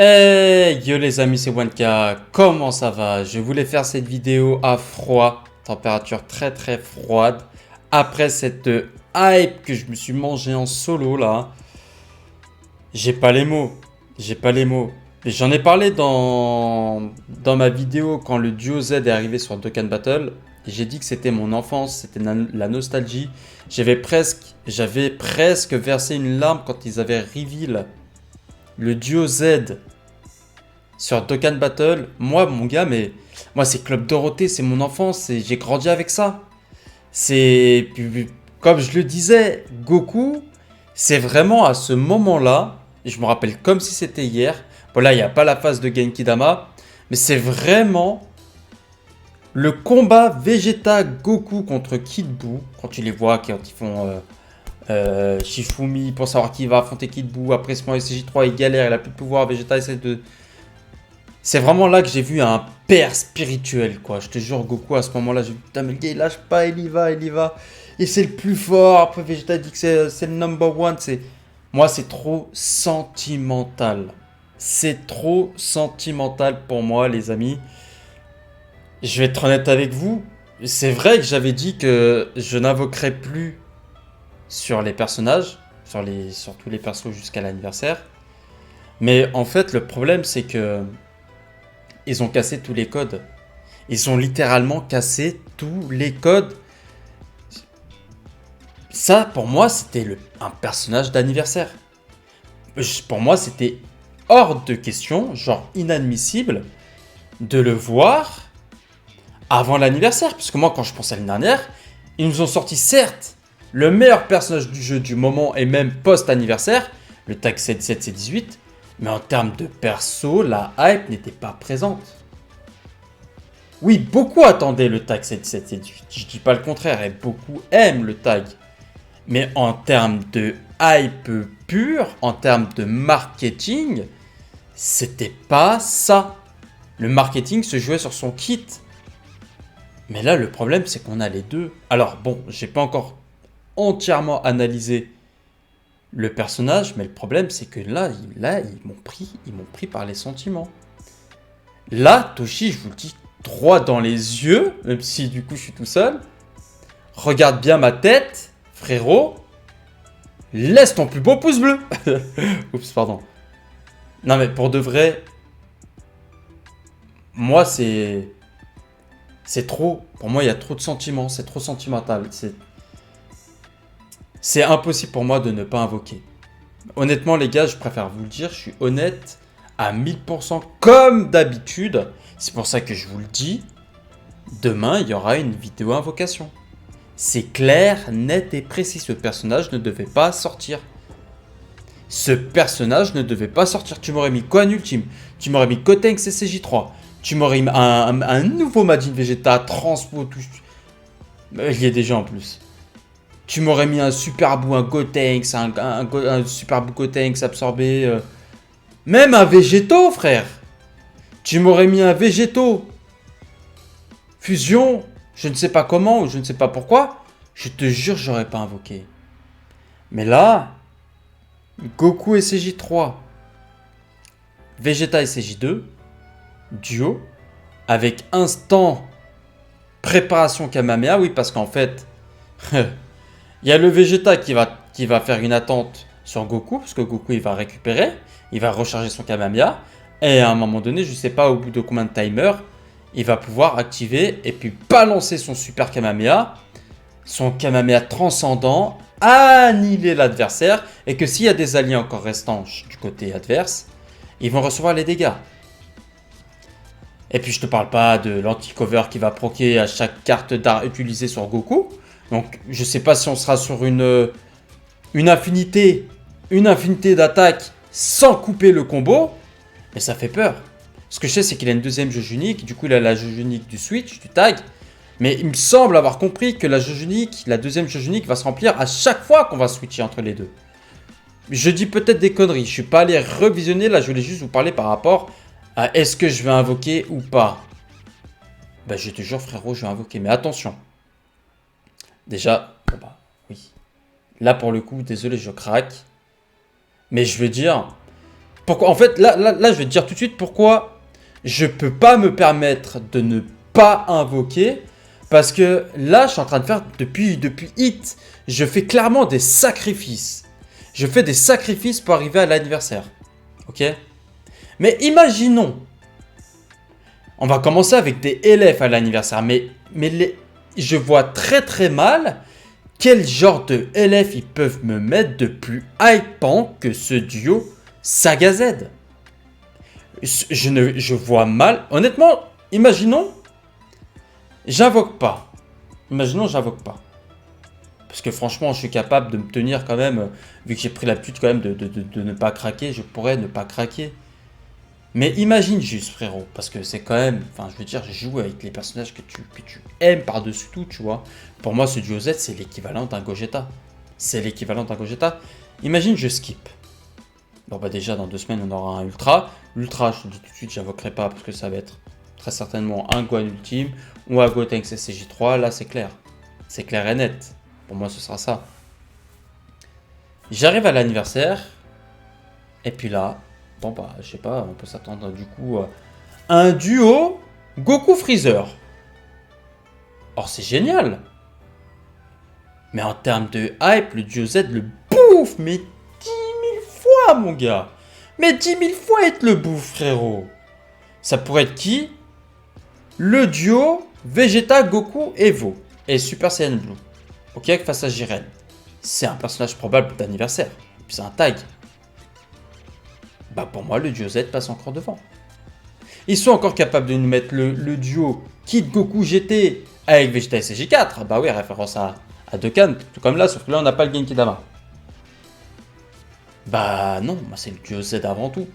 Hey yo les amis, c'est Wanka, comment ça va? Je voulais faire cette vidéo à froid, température très très froide, après cette hype que je me suis mangé en solo là. J'ai pas les mots, j'ai pas les mots. Et j'en ai parlé dans ma vidéo quand le duo Z est arrivé sur Dokkan Battle. J'ai dit que c'était mon enfance, c'était la nostalgie. J'avais presque versé une larme quand ils avaient reveal le duo Z sur Dokkan Battle. Moi, mon gars, mais moi, c'est Club Dorothée, c'est mon enfance, et j'ai grandi avec ça. Comme je le disais, Goku, c'est vraiment à ce moment-là, et je me rappelle comme si c'était hier. Bon, là, il n'y a pas la phase de Genki Dama, mais c'est vraiment le combat Vegeta Goku contre Kid Buu. Quand tu les vois, quand ils font Shifumi pour savoir qui va affronter Kid Buu. Après ce moment, SCJ3, il galère, il a plus de pouvoir. Vegeta essaie de. C'est vraiment là que j'ai vu un père spirituel, quoi. Je te jure, Goku, à ce moment-là, j'ai vu, putain, mais le gars, il lâche pas, il y va, il y va. Et c'est le plus fort. Après, Vegeta dit que c'est le number one. Moi, c'est trop sentimental. C'est trop sentimental pour moi, les amis. Je vais être honnête avec vous. C'est vrai que j'avais dit que je n'invoquerai plus sur les personnages, sur tous les persos jusqu'à l'anniversaire. Mais en fait, le problème, c'est que ils ont cassé tous les codes. Ils ont littéralement cassé tous les codes. Ça, pour moi, c'était un personnage d'anniversaire. Pour moi, c'était hors de question, genre inadmissible, de le voir avant l'anniversaire. Parce que moi, quand je pense à l'année dernière, ils nous ont sorti, certes, le meilleur personnage du jeu du moment et même post-anniversaire, le tag 77C18, mais en termes de perso, la hype n'était pas présente. Oui, beaucoup attendaient le tag 77C18, je dis pas le contraire, et beaucoup aiment le tag. Mais en termes de hype pure, en termes de marketing, c'était pas ça. Le marketing se jouait sur son kit. Mais là, le problème, c'est qu'on a les deux. Alors bon, j'ai pas encore entièrement analysé le personnage, mais le problème, c'est que là ils m'ont pris par les sentiments. Là, Toshi, je vous le dis droit dans les yeux, même si du coup je suis tout seul. Regarde bien ma tête, frérot. Laisse ton plus beau pouce bleu. Oups, pardon. Non mais pour de vrai, moi c'est trop. Pour moi, il y a trop de sentiments, c'est trop sentimental. C'est impossible pour moi de ne pas invoquer. Honnêtement, les gars, je préfère vous le dire, je suis honnête à 1000% comme d'habitude. C'est pour ça que je vous le dis. Demain, il y aura une vidéo invocation. C'est clair, net et précis. Ce personnage ne devait pas sortir. Ce personnage ne devait pas sortir. Tu m'aurais mis Gohan Ultime. Tu m'aurais mis Gotenks CCJ3. Tu m'aurais mis un nouveau Majin Vegeta, Transpo, tout. Il y est déjà en plus. Tu m'aurais mis un Super Buu, un Gotenks, un Super Buu Gotenks absorbé. Même un Végéto, frère. Tu m'aurais mis un Végéto. Fusion, je ne sais pas comment ou je ne sais pas pourquoi. Je te jure, j'aurais pas invoqué. Mais là, Goku et CJ3, Vegeta et CJ2, duo, avec instant préparation Kamehameha, oui, parce qu'en fait, il y a le Vegeta qui va faire une attente sur Goku, parce que Goku il va récupérer, il va recharger son Kamehameha, et à un moment donné, je sais pas au bout de combien de timer, il va pouvoir activer et puis balancer son super Kamehameha, son Kamehameha transcendant, annihiler l'adversaire, et que s'il y a des alliés encore restants du côté adverse, ils vont recevoir les dégâts. Et puis je te parle pas de l'anti-cover qui va proquer à chaque carte d'art utilisée sur Goku. Donc je sais pas si on sera sur une infinité d'attaques sans couper le combo, mais ça fait peur. Ce que je sais, c'est qu'il a une deuxième jauge unique, du coup il a la jauge unique du switch, du tag. Mais il me semble avoir compris que la deuxième jauge unique va se remplir à chaque fois qu'on va switcher entre les deux. Je dis peut-être des conneries, je suis pas allé revisionner, là je voulais juste vous parler par rapport à est-ce que je vais invoquer ou pas. Bah je te jure frérot, je vais invoquer, mais attention. Déjà, bon bah oui. Là pour le coup, désolé je craque. Mais je veux dire, Pourquoi, en fait, là, je vais te dire tout de suite pourquoi je peux pas me permettre de ne pas invoquer. Parce que là, je suis en train de faire, depuis Hit, je fais clairement des sacrifices. Je fais des sacrifices pour arriver à l'anniversaire. Ok? Mais imaginons, on va commencer avec des LF à l'anniversaire. Mais je vois très très mal quel genre de LF ils peuvent me mettre de plus hypant que ce duo Saga Z. Je vois mal. Honnêtement, imaginons, j'invoque pas. Imaginons, j'invoque pas. Parce que franchement, je suis capable de me tenir quand même, vu que j'ai pris l'habitude quand même de ne pas craquer, je pourrais ne pas craquer. Mais imagine juste, frérot, parce que c'est quand même, enfin, je veux dire, je joue avec les personnages que tu aimes par-dessus tout, tu vois. Pour moi, ce duo Z, c'est l'équivalent d'un Gogeta. C'est l'équivalent d'un Gogeta. Imagine, je skip. Bon, bah déjà, dans 2 semaines, on aura un Ultra. L'Ultra, je te dis tout de suite, j'invoquerai pas, parce que ça va être très certainement un Gohan Ultime ou un Gotenks SCJ3. Là, c'est clair. C'est clair et net. Pour moi, ce sera ça. J'arrive à l'anniversaire. Et puis là, bon bah, je sais pas, on peut s'attendre du coup à un duo Goku Freezer. Or, c'est génial. Mais en termes de hype, le duo Z le bouffe, mais 10 000 fois, mon gars. Mais 10 000 fois être le bouffe, frérot. Ça pourrait être qui? Le duo Vegeta, Goku, Evo et Super Saiyan Blue. Ok, face à Jiren. C'est un personnage probable d'anniversaire. Puis c'est un tag. Bah pour moi, le duo Z passe encore devant. Ils sont encore capables de nous mettre le duo Kid Goku GT avec Vegeta SCJ4. Bah oui, référence à Dokkan, tout comme là, sauf que là, on n'a pas le Genkidama. Bah non, moi c'est le duo Z avant tout.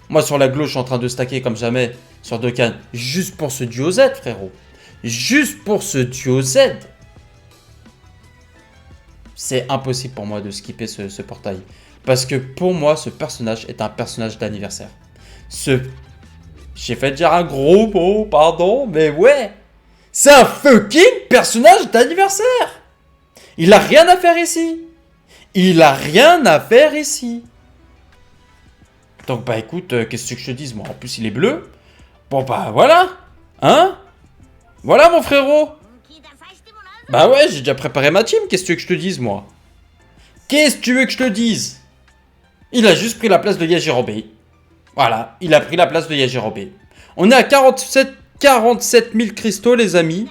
Moi sur la gauche, je suis en train de stacker comme jamais sur Dokkan, juste pour ce duo Z, frérot. Juste pour ce duo Z. C'est impossible pour moi de skipper ce portail. Parce que pour moi, ce personnage est un personnage d'anniversaire. J'ai fait dire un gros mot, pardon, mais ouais. C'est un fucking personnage d'anniversaire. Il a rien à faire ici. Il a rien à faire ici. Donc bah écoute, qu'est-ce que je te dise, moi. En plus, il est bleu. Bon bah voilà. Hein? Voilà mon frérot. Bah ouais, j'ai déjà préparé ma team, qu'est-ce que tu veux que je te dise, moi? Qu'est-ce que tu veux que je te dise? Il a juste pris la place de Yajirobe. Voilà, il a pris la place de Yajirobe. On est à 47 000 cristaux, les amis.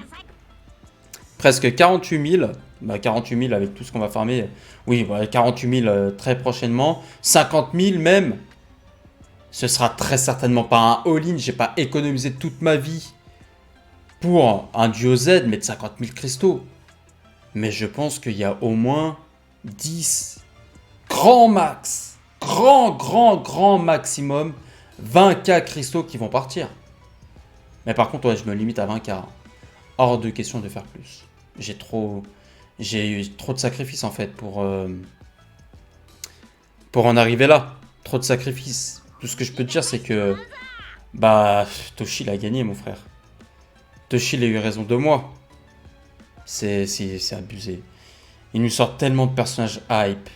Presque 48 000. Bah 48 000 avec tout ce qu'on va farmer. Oui, bah, 48 000 très prochainement. 50 000 même. Ce sera très certainement pas un all-in. J'ai pas économisé toute ma vie pour un duo Z, mais de 50 000 cristaux. Mais je pense qu'il y a au moins 10, grand max, grand maximum, 20K cristaux qui vont partir. Mais par contre, ouais, je me limite à 20K. Hors de question de faire plus. J'ai eu trop de sacrifices en fait pour en arriver là. Trop de sacrifices. Tout ce que je peux te dire, c'est que bah Toshi l'a gagné, mon frère. Toshi il a eu raison de moi. C'est abusé. Ils nous sortent tellement de personnages hype.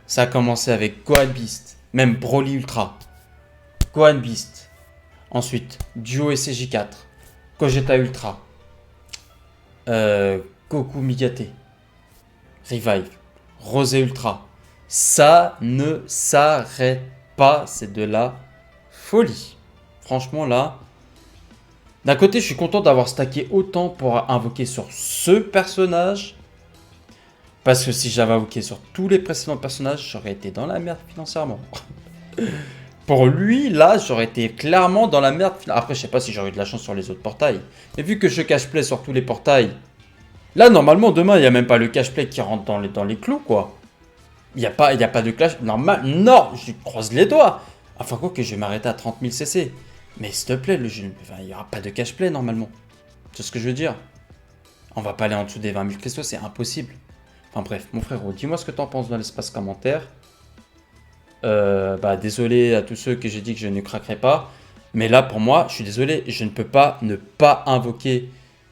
Ça a commencé avec Gohan Beast, même Broly Ultra. Gohan Beast. Ensuite, Duo SCJ4. Gogeta Ultra. Goku Migate. Revive. Rosé Ultra. Ça ne s'arrête pas. C'est de la folie. Franchement, là... D'un côté, je suis content d'avoir stacké autant pour invoquer sur ce personnage. Parce que si j'avais invoqué sur tous les précédents personnages, j'aurais été dans la merde financièrement. Pour lui, là, j'aurais été clairement dans la merde. Après, je sais pas si j'aurais eu de la chance sur les autres portails. Mais vu que je cache-play sur tous les portails, là, normalement, demain, il n'y a même pas le cache-play qui rentre dans les clous, quoi. Il n'y a pas de clash. Normal. Non, je croise les doigts. Enfin, quoi que je vais m'arrêter à 30 000 CC. Mais s'il te plaît, le jeu, il n'y aura pas de cache-play normalement. C'est ce que je veux dire. On va pas aller en dessous des 20 000 cristaux, c'est impossible. Enfin bref, mon frérot, dis-moi ce que t'en penses dans l'espace commentaire. Bah désolé à tous ceux que j'ai dit que je ne craquerai pas. Mais là, pour moi, je suis désolé, je ne peux pas ne pas invoquer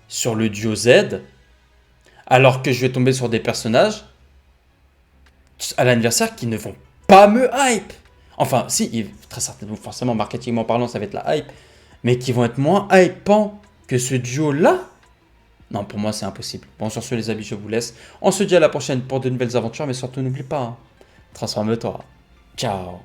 sur le duo Z. Alors que je vais tomber sur des personnages à l'anniversaire qui ne vont pas me hype. Enfin, si, très certainement, forcément, marketingment parlant, ça va être la hype, mais qui vont être moins hypants que ce duo-là. Non, pour moi, c'est impossible. Bon, sur ce, les amis, je vous laisse. On se dit à la prochaine pour de nouvelles aventures, mais surtout, n'oublie pas, hein, transforme-toi. Ciao.